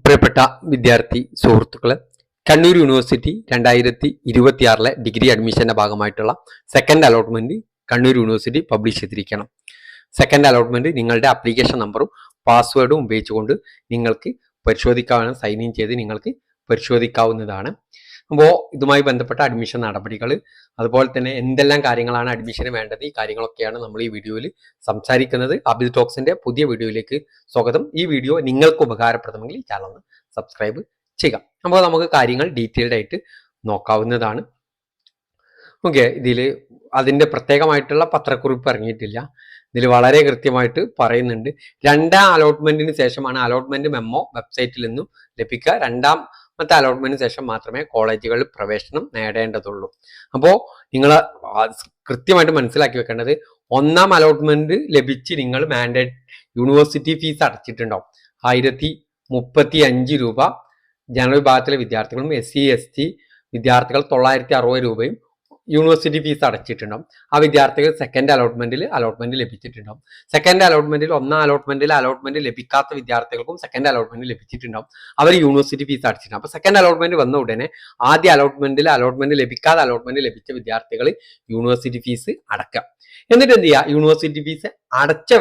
പ്രിയപ്പെട്ട വിദ്യാർത്ഥി സുഹൃത്തുക്കളെ, കണ്ണൂർ യൂണിവേഴ്സിറ്റി 2026 ഡിഗ്രി അഡ്മിഷന്റെ ഭാഗമായിട്ടുള്ള second allotment Kannur university publish ചെയ്തിരിക്കണം. സെക്കൻഡ് അലോട്ട്മെന്റ് നിങ്ങളുടെ ആപ്ലിക്കേഷൻ നമ്പറും പാസ്വേഡും ഉപയോഗിച്ചുകൊണ്ട് നിങ്ങൾക്ക് പരിശോധിക്കാവുന്ന സൈൻ ഇൻ ചെയ്ത് നിങ്ങൾക്ക് പരിശോധിക്കാവുന്നതാണ്. അപ്പോൾ ഇതുമായി ബന്ധപ്പെട്ട അഡ്മിഷൻ നടപടികൾ, അതുപോലെ തന്നെ എന്തെല്ലാം കാര്യങ്ങളാണ് അഡ്മിഷന് വേണ്ടത്, ഈ കാര്യങ്ങളൊക്കെയാണ് നമ്മൾ ഈ വീഡിയോയിൽ സംസാരിക്കുന്നത്. അബിൽ ടോക്സിന്റെ പുതിയ വീഡിയോയിലേക്ക് സ്വാഗതം. ഈ വീഡിയോ നിങ്ങൾക്ക് ഉപകാരപ്രദമെങ്കിൽ ഈ ചാനൽ ഒന്ന് സബ്സ്ക്രൈബ് ചെയ്യുക. അപ്പോൾ നമുക്ക് കാര്യങ്ങൾ ഡീറ്റെയിൽഡ് ആയിട്ട് നോക്കാവുന്നതാണ്. ഓക്കെ, ഇതിൽ അതിൻ്റെ പ്രത്യേകമായിട്ടുള്ള പത്രക്കുറിപ്പ് ഇറങ്ങിയിട്ടില്ല. ഇതിൽ വളരെ കൃത്യമായിട്ട് പറയുന്നുണ്ട്. രണ്ടാം അലോട്ട്മെന്റിന് ശേഷമാണ് അലോട്ട്മെന്റ് മെമ്മോ വെബ്സൈറ്റിൽ നിന്നും ലഭിക്കുക. രണ്ടാമത്തെ അലോട്ട്മെന്റിന് ശേഷം മാത്രമേ കോളേജുകളിൽ പ്രവേശനം നേടേണ്ടതുള്ളൂ. അപ്പോൾ നിങ്ങൾ കൃത്യമായിട്ട് മനസ്സിലാക്കി വെക്കേണ്ടത്, ഒന്നാം അലോട്ട്മെന്റ് ലഭിച്ച് നിങ്ങൾ മാൻഡേറ്റ് യൂണിവേഴ്സിറ്റി ഫീസ് അടച്ചിട്ടുണ്ടാവും. 1035 രൂപ ജനറൽ വിഭാഗത്തിലെ വിദ്യാർത്ഥികളും SC ST വിദ്യാർത്ഥികൾ 960 രൂപയും യൂണിവേഴ്സിറ്റി ഫീസ് അടച്ചിട്ടുണ്ടാവും. ആ വിദ്യാർത്ഥികൾ സെക്കൻഡ് അലോട്ട്മെന്റ് ലഭിച്ചിട്ടുണ്ടാവും. സെക്കൻഡ് അലോട്ട്മെന്റിൽ ഒന്നാം അലോട്ട്മെന്റ് ലഭിക്കാത്ത വിദ്യാർത്ഥികൾക്കും സെക്കൻഡ് അലോട്ട്മെന്റ് ലഭിച്ചിട്ടുണ്ടാവും. അവർ യൂണിവേഴ്സിറ്റി ഫീസ് അടച്ചിട്ടുണ്ടാവും. അപ്പൊ സെക്കൻഡ് അലോട്ട്മെന്റ് വന്ന ഉടനെ ആദ്യ അലോട്ട്മെന്റ് ലഭിക്കാതെ അലോട്ട്മെന്റ് ലഭിച്ച വിദ്യാർത്ഥികൾ യൂണിവേഴ്സിറ്റി ഫീസ് അടക്കുക. എന്നിട്ട് എന്ത് ചെയ്യുക, യൂണിവേഴ്സിറ്റി ഫീസ് അടച്ച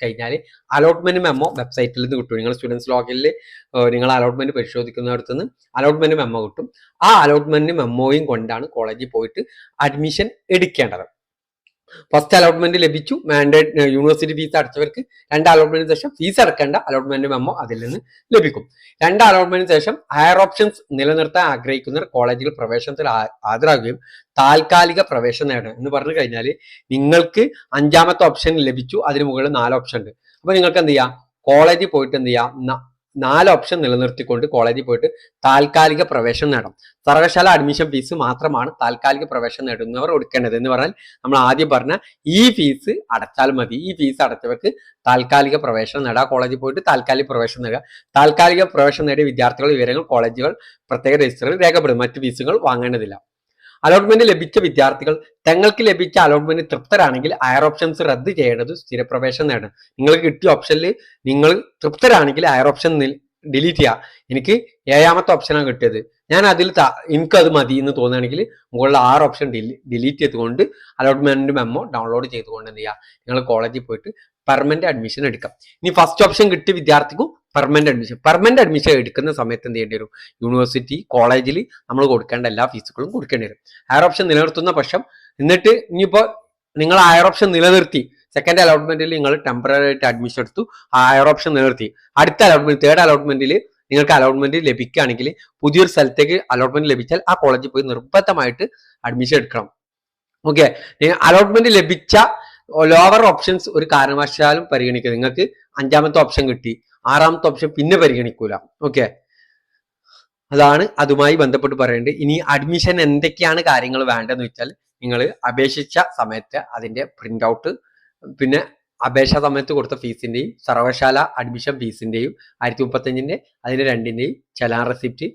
കഴിഞ്ഞാൽ അലോട്ട്മെന്റ് മെമ്മോ വെബ്സൈറ്റിൽ നിന്ന് കിട്ടും. നിങ്ങൾ സ്റ്റുഡൻസ് ലോഗിനിൽ നിങ്ങൾ അലോട്ട്മെന്റ് പരിശോധിക്കുന്നിടത്ത് നിന്ന് അലോട്ട്മെന്റ് മെമ്മോ കിട്ടും. ആ അലോട്ട്മെന്റ് മെമ്മോയും കൊണ്ടാണ് കോളേജിൽ പോയിട്ട് അഡ്മിഷൻ എടുക്കേണ്ടത്. ഫസ്റ്റ് അലോട്ട്മെന്റ് ലഭിച്ചു, മാൻഡേറ്റ് യൂണിവേഴ്സിറ്റി ഫീസ് അടച്ചവർക്ക് രണ്ട് അലോട്ട്മെന്റിന് ശേഷം ഫീസ് അടക്കേണ്ട അലോട്ട്മെന്റ് മെമ്മോ അതിൽ നിന്ന് ലഭിക്കും. രണ്ട് അലോട്ട്മെന്റിന് ശേഷം ഹയർ ഓപ്ഷൻസ് നിലനിർത്താൻ ആഗ്രഹിക്കുന്നവർ കോളേജിൽ പ്രവേശനത്തിൽ ഹാജരാകുകയും താൽക്കാലിക പ്രവേശനം നേടണം എന്ന് പറഞ്ഞു കഴിഞ്ഞാൽ, നിങ്ങൾക്ക് അഞ്ചാമത്തെ ഓപ്ഷൻ ലഭിച്ചു, അതിന് മുകളിൽ 4 ഓപ്ഷൻ ഉണ്ട്. അപ്പൊ നിങ്ങൾക്ക് എന്ത് ചെയ്യാം, കോളേജിൽ പോയിട്ട് എന്ത് ചെയ്യാം, 4 ഓപ്ഷൻ നിലനിർത്തിക്കൊണ്ട് കോളേജിൽ പോയിട്ട് താൽക്കാലിക പ്രവേശനം നേടാം. സർവകലാശാല അഡ്മിഷൻ ഫീസ് മാത്രമാണ് താൽക്കാലിക പ്രവേശനം നേടുന്നവർ കൊടുക്കേണ്ടത്. എന്ന് പറഞ്ഞാൽ നമ്മൾ ആദ്യം പറഞ്ഞ ഈ ഫീസ് അടച്ചാൽ മതി. ഈ ഫീസ് അടച്ചവർക്ക് താൽക്കാലിക പ്രവേശനം നേടാം. കോളേജിൽ പോയിട്ട് താൽക്കാലിക പ്രവേശനം നേടുക. താൽക്കാലിക പ്രവേശനം നേടിയ വിദ്യാർത്ഥികളുടെ വിവരങ്ങൾ കോളേജുകൾ പ്രത്യേക രജിസ്റ്ററിൽ രേഖപ്പെടുത്തും. മറ്റു ഫീസുകൾ വാങ്ങേണ്ടതില്ല. അലോട്ട്മെന്റ് ലഭിച്ച വിദ്യാർത്ഥികൾ തങ്ങൾക്ക് ലഭിച്ച അലോട്ട്മെന്റ് തൃപ്തരാണെങ്കിൽ ഹയർ ഓപ്ഷൻസ് റദ്ദ് ചെയ്യേണ്ടത് സ്ഥിരപ്രവേശനം നേടണം. നിങ്ങൾക്ക് കിട്ടിയ ഓപ്ഷനിൽ നിങ്ങൾ തൃപ്തരാണെങ്കിൽ ഹയർ ഓപ്ഷൻ ഡിലീറ്റ് ചെയ്യുക. എനിക്ക് 7ാമത്തെ ഓപ്ഷനാണ് കിട്ടിയത്, ഞാൻ അതിൽ എനിക്കത് മതി എന്ന് തോന്നുകയാണെങ്കിൽ മുകളിൽ 6 ഓപ്ഷൻ ഡിലീറ്റ് ചെയ്തുകൊണ്ട് അലോട്ട്മെന്റ് മെമ്മോ ഡൗൺലോഡ് ചെയ്തുകൊണ്ട് എന്ത് ചെയ്യുക, നിങ്ങൾ കോളേജിൽ പോയിട്ട് പെർമനന്റ് അഡ്മിഷൻ എടുക്കാം. ഇനി ഫസ്റ്റ് ഓപ്ഷൻ കിട്ടിയ വിദ്യാർത്ഥിക്കും പെർമനന്റ് അഡ്മിഷൻ എടുക്കുന്ന സമയത്ത് എന്ത് ചെയ്യേണ്ടി വരും, യൂണിവേഴ്സിറ്റി കോളേജിൽ നമ്മൾ കൊടുക്കേണ്ട എല്ലാ ഫീസുകളും കൊടുക്കേണ്ടി വരും. ഹയർ ഓപ്ഷൻ നിലനിർത്തുന്ന പക്ഷം, എന്നിട്ട് ഇനിയിപ്പോൾ നിങ്ങൾ ഹയർ ഓപ്ഷൻ നിലനിർത്തി സെക്കൻഡ് അലോട്ട്മെന്റിൽ നിങ്ങൾ ടെമ്പററി ആയിട്ട് അഡ്മിഷൻ എടുത്തു, ഹയർ ഓപ്ഷൻ നിലനിർത്തി, അടുത്ത അലോട്ട്മെന്റ് തേർഡ് അലോട്ട്മെന്റിൽ നിങ്ങൾക്ക് അലോട്ട്മെന്റ് ലഭിക്കുകയാണെങ്കിൽ പുതിയൊരു സ്ഥലത്തേക്ക് അലോട്ട്മെന്റ് ലഭിച്ചാൽ ആ കോളേജിൽ പോയി നിർബന്ധമായിട്ട് അഡ്മിഷൻ എടുക്കണം. ഓക്കെ, അലോട്ട്മെന്റ് ലഭിച്ച ലോവർ ഓപ്ഷൻസ് ഒരു കാരണവശാലും പരിഗണിക്കുക. നിങ്ങൾക്ക് 5ാമത്തെ ഓപ്ഷൻ കിട്ടി, 6ാമത്തെ ഓപ്ഷൻ പിന്നെ പരിഗണിക്കൂല. ഓക്കെ, അതാണ് അതുമായി ബന്ധപ്പെട്ട് പറയേണ്ടത്. ഇനി അഡ്മിഷൻ എന്തൊക്കെയാണ് കാര്യങ്ങൾ വേണ്ടതെന്ന് വെച്ചാൽ, നിങ്ങൾ അപേക്ഷിച്ച സമയത്ത് അതിന്റെ പ്രിന്റ് ഔട്ട്, പിന്നെ അപേക്ഷാ സമയത്ത് കൊടുത്ത ഫീസിന്റെയും സർവകലാശാല അഡ്മിഷൻ ഫീസിന്റെയും 1035 അതിന്റെ 2ന്റെയും ചലാൻ റെസിപ്റ്റ്,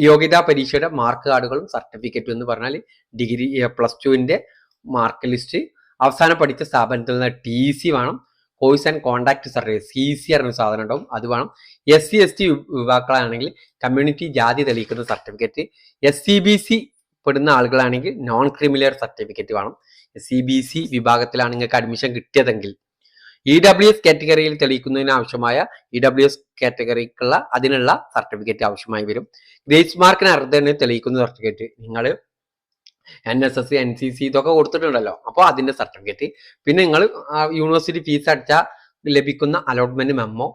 യോഗ്യതാ പരീക്ഷയുടെ മാർക്ക് കാർഡുകളും സർട്ടിഫിക്കറ്റും എന്ന് പറഞ്ഞാൽ ഡിഗ്രി +2 മാർക്ക് ലിസ്റ്റ്, അവസാനം പഠിച്ച സ്ഥാപനത്തിൽ നിന്ന് TC വേണം, course and contact certificate CC പറഞ്ഞ സാധനം ഉണ്ടാവും, അത് വേണം. SC ST വിഭാഗങ്ങളാണെങ്കിൽ കമ്മ്യൂണിറ്റി ജാതി തെളിയിക്കുന്ന സർട്ടിഫിക്കറ്റ്, SCBC പെടുന്ന ആളുകളാണെങ്കിൽ നോൺ ക്രിമിനൽ സർട്ടിഫിക്കറ്റ് വേണം. SCBC വിഭാഗത്തിലാണ് നിങ്ങൾക്ക് അഡ്മിഷൻ കിട്ടിയതെങ്കിൽ. EWS കാറ്റഗറിയിൽ തെളിയിക്കുന്നതിന് ആവശ്യമായ EWS കാറ്റഗറിക്കുള്ള അതിനുള്ള സർട്ടിഫിക്കറ്റ് ആവശ്യമായി വരും. ഗ്രേസ് മാർക്കിന് അർഹതയെ തെളിയിക്കുന്ന സർട്ടിഫിക്കറ്റ്, നിങ്ങൾ NSS NCC ഇതൊക്കെ കൊടുത്തിട്ടുണ്ടല്ലോ, അപ്പോൾ അതിന്റെ സർട്ടിഫിക്കറ്റ്. പിന്നെ നിങ്ങൾ യൂണിവേഴ്സിറ്റി ഫീസ് അടച്ചാൽ ലഭിക്കുന്ന അലോട്ട്മെന്റ് മെമ്മോ,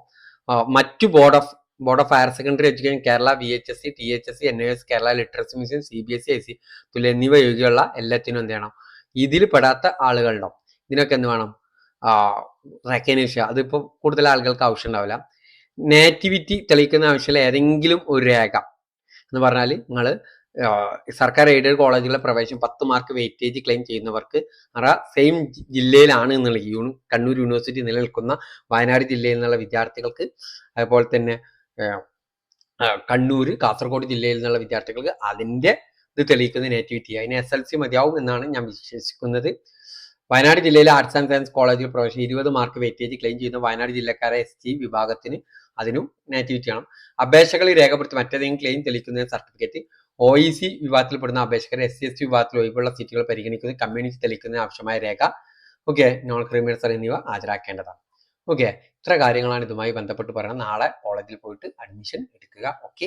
മറ്റു board of higher secondary education Kerala, VHSC THSC NIS Kerala literacy mission CBSE IC എന്നിവ യോഗ്യമുള്ള എല്ലാത്തിനും എന്ത് ചെയ്യണം, ഇതിൽ പെടാത്ത ആളുകളുണ്ടാവും. ഇതിനൊക്കെ എന്ത് വേണം, റെക്കഗ്നേഷൻ. അതിപ്പോൾ കൂടുതൽ ആളുകൾക്ക് ആവശ്യം ഉണ്ടാവില്ല. നേറ്റിവിറ്റി തെളിയിക്കുന്ന ആവശ്യമുള്ള ഏതെങ്കിലും ഒരു രേഖ എന്ന് പറഞ്ഞാൽ, നിങ്ങൾ സർക്കാർ എയ്ഡഡ് കോളേജുകളിലെ പ്രവേശനം 10 മാർക്ക് വെയിറ്റേജ് ക്ലെയിം ചെയ്യുന്നവർക്ക് സെയിം ജില്ലയിലാണ് എന്നുള്ള കണ്ണൂർ യൂണിവേഴ്സിറ്റി നിലനിൽക്കുന്ന വയനാട് ജില്ലയിൽ നിന്നുള്ള വിദ്യാർത്ഥികൾക്ക്, അതുപോലെ തന്നെ കണ്ണൂർ കാസർഗോഡ് ജില്ലയിൽ നിന്നുള്ള വിദ്യാർത്ഥികൾക്ക് അതിന്റെ ഇത് തെളിയിക്കുന്ന നേറ്റിവിറ്റി, അതിന് SLC മതിയാവും എന്നാണ് ഞാൻ വിശ്വസിക്കുന്നത്. വയനാട് ജില്ലയിലെ ആർട്സ് ആൻഡ് സയൻസ് കോളേജിൽ പ്രവേശനം 20 മാർക്ക് വെയിറ്റേജ് ക്ലെയിം ചെയ്യുന്ന വയനാട് ജില്ലക്കാരെ ST വിഭാഗത്തിന് അതിനും നാറ്റിവിറ്റി ആണ്. അപേക്ഷകൾ രേഖപ്പെടുത്തി മറ്റേതെങ്കിലും ക്ലെയിം തെളിയിക്കുന്ന സർട്ടിഫിക്കറ്റ്, OEC വിഭാഗത്തിൽപ്പെടുന്ന അപേക്ഷകർ SC/ST വിഭാഗത്തിൽ ഒഴിവുള്ള സീറ്റുകൾ പരിഗണിക്കുന്ന കമ്മ്യൂണിറ്റി തെളിയിക്കുന്നതിന് ആവശ്യമായ രേഖ, ഓക്കെ, നോൺ ക്രിമിനൽ എന്നിവ ഹാജരാക്കേണ്ടതാണ്. ഓക്കെ, ഇത്ര കാര്യങ്ങളാണ് ഇതുമായി ബന്ധപ്പെട്ട് പറയുന്നത്. നാളെ കോളേജിൽ പോയിട്ട് അഡ്മിഷൻ എടുക്കുക. ഓക്കെ.